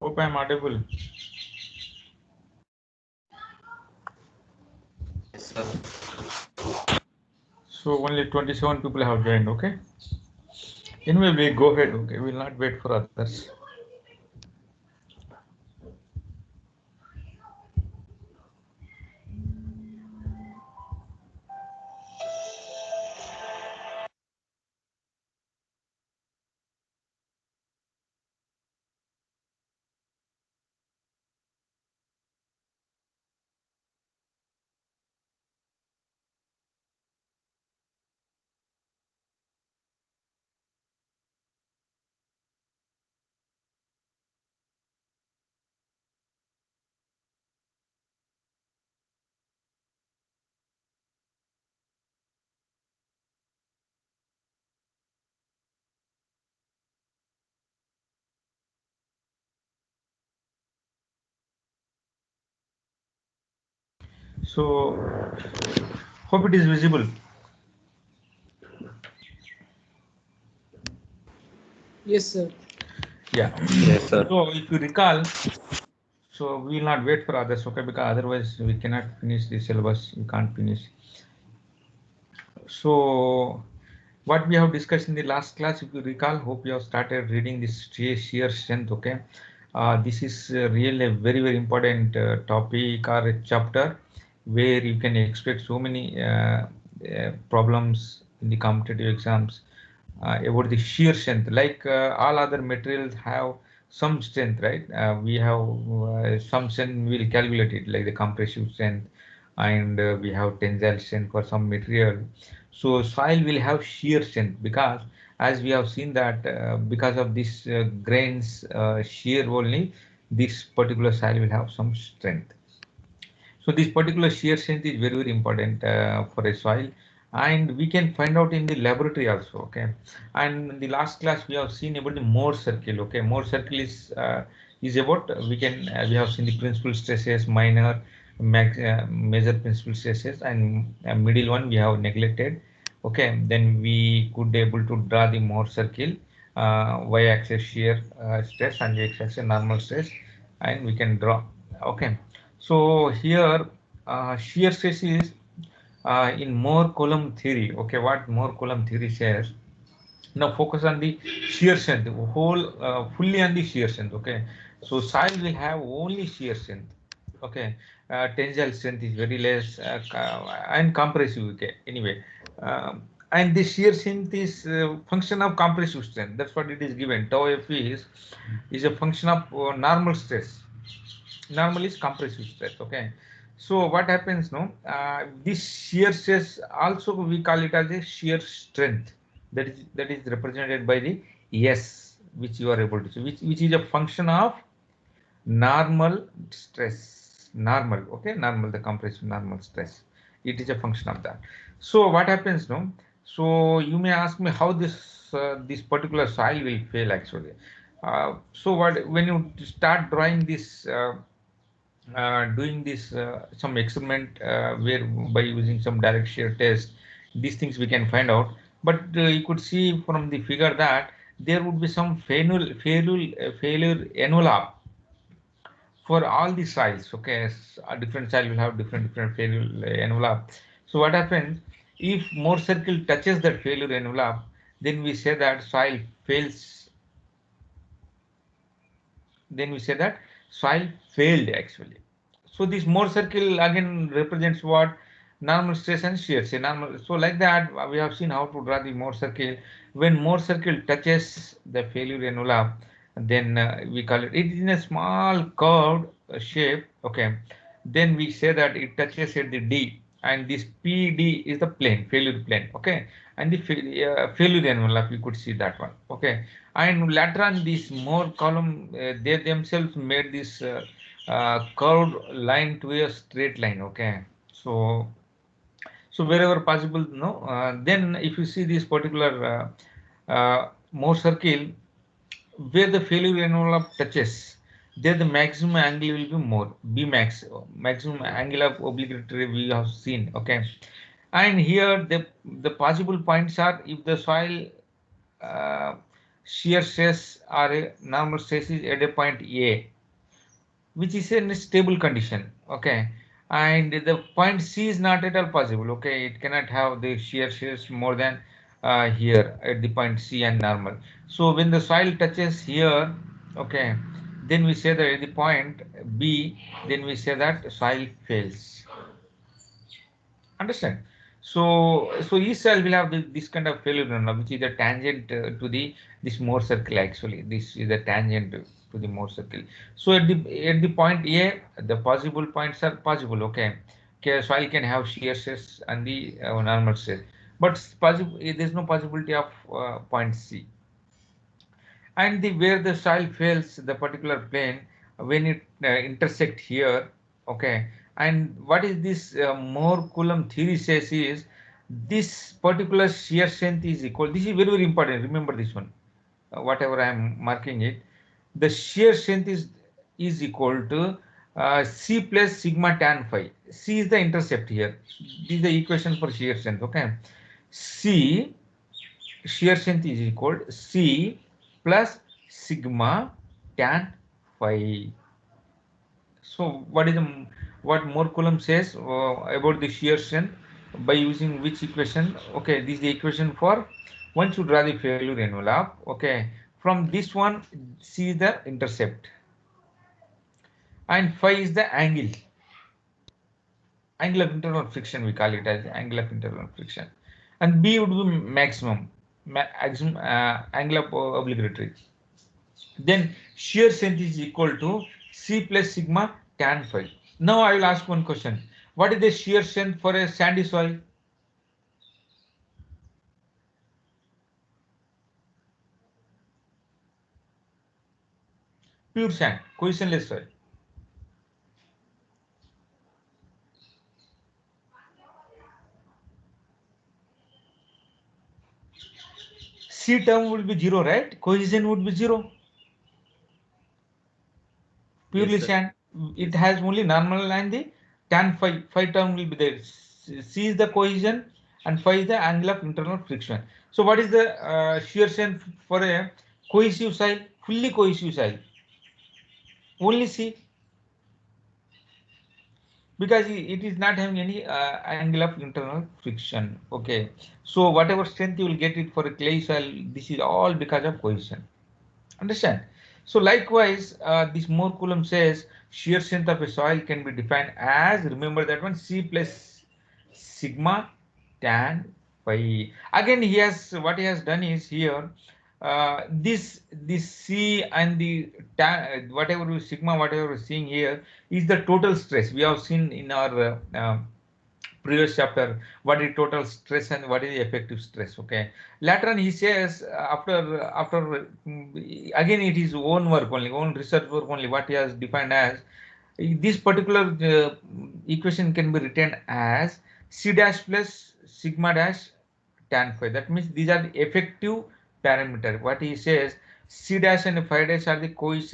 Hope I'm audible. Yes, sir. So only 27 people have joined, okay? Anyway, we go ahead, okay? We'll not wait for others. So hope it is visible. Yes, sir. Yeah. Yes, sir. So if you recall, so we will not wait for others, okay? Because otherwise we cannot finish the syllabus. We can't finish. So what we have discussed in the last class, if you recall, hope you have started reading this shear strength, okay? This is really a very important topic or a chapter where you can expect so many problems in the competitive exams about the shear strength. Like all other materials have some strength, right? We have some strength, we'll calculate it, like the compressive strength, and we have tensile strength for some material. So soil will have shear strength because, as we have seen that because of this grains shear only, this particular soil will have some strength. So this particular shear strength is very important for a soil, and we can find out in the laboratory also. Okay, and in the last class we have seen about the Mohr circle. Okay, Mohr circle is about we have seen the principal stresses, minor, major principal stresses, and middle one we have neglected. Okay, then we could able to draw the Mohr circle, y-axis shear stress and the x-axis normal stress, and we can draw. Okay, so here shear stress is in Mohr Coulomb theory. Okay, what Mohr Coulomb theory says. Now focus on the shear strength, fully on the shear strength. Okay, so soil will have only shear strength. Okay, tensile strength is very less and compressive. Okay, anyway, and the shear strength is function of compressive strength. That's what it is given. Tau F is a function of normal stress. Normal is compressive stress. Okay, so what happens now, this shear stress also we call it as a shear strength, that is represented by the S, which you are able to see, which is a function of normal stress. Normal, okay, normal, the compressive normal stress, it is a function of that. So what happens now, so you may ask me how this particular soil will fail actually. So what, when you start drawing this doing this some experiment where by using some direct shear test, these things we can find out. But you could see from the figure that there would be some failure envelope for all the soils. Okay, a different soil will have different failure envelope. So what happens if more circle touches that failure envelope, then we say that soil fails, then we say that soil failed actually. So this Mohr circle again represents what? Normal stress and shear. Say normal. So like that we have seen how to draw the Mohr circle. When Mohr circle touches the failure envelope, then we call it. It is in a small curved shape. Okay. Then we say that it touches at the D, and this PD is the plane, failure plane. Okay. And the failure envelope, you could see that one. Okay. And later on, this more column, they themselves made this curved line to a straight line. Okay, so wherever possible, no. Then if you see this particular Mohr circle, where the failure envelope touches, there the maximum angle will be more, B max, maximum angle of obligatory we have seen. Okay, and here the possible points are if the soil uh, shear stress or a normal stress is at a point A. which is in a stable condition. Okay, and the point C is not at all possible. Okay, it cannot have the shears more than here at the point C and normal. So when the soil touches here, okay, then we say that at the point B, then we say that soil fails. Understand? So each cell will have this kind of failure runner, which is the tangent to the this Mohr circle. Actually, this is the tangent to the Mohr circle. So at the point A, the possible points are possible. Okay, okay, soil can have shear stress and the normal stress, but possible there's no possibility of point C. And the where the soil fails the particular plane when it intersect here. Okay, and what is this Mohr Coulomb theory says is this particular shear strength is equal. This is very very important, remember this one. Whatever I am marking it, the shear strength is equal to C plus sigma tan phi. C is the intercept here. This is the equation for shear strength. Okay, C shear strength is equal to C plus sigma tan phi. So what Mohr Coulomb says about the shear strength by using which equation? Okay, this is the equation for once you draw the failure envelope. Okay, from this one C is the intercept and phi is the angle of internal friction, we call it as angle of internal friction, and B would be maximum angle of obligatory. Then shear strength is equal to C plus sigma tan phi. Now I will ask one question. What is the shear strength for a sandy soil? Pure sand, cohesionless soil. C term would be zero, right? Cohesion would be zero. Yes, Purely sir. sand, it Yes. has only normal and the tan phi term will be there. C is the cohesion and phi is the angle of internal friction. So what is the shear strength for a cohesive soil? Fully cohesive soil. Only C, because it is not having any angle of internal friction. Okay, so whatever strength you will get it for a clay soil, this is all because of cohesion. Understand? So likewise, this Mohr Coulomb says shear strength of a soil can be defined as, remember that one, C plus sigma tan phi. Again, he has what he has done is here this C and the tan, whatever sigma, whatever we're seeing here is the total stress. We have seen in our previous chapter what is total stress and what is the effective stress. Okay, later on he says again it is own work only, own research work only, what he has defined as this particular equation can be written as C dash plus sigma dash tan phi. That means these are the effective parameter. What he says, C dash and phi dash are the coefficient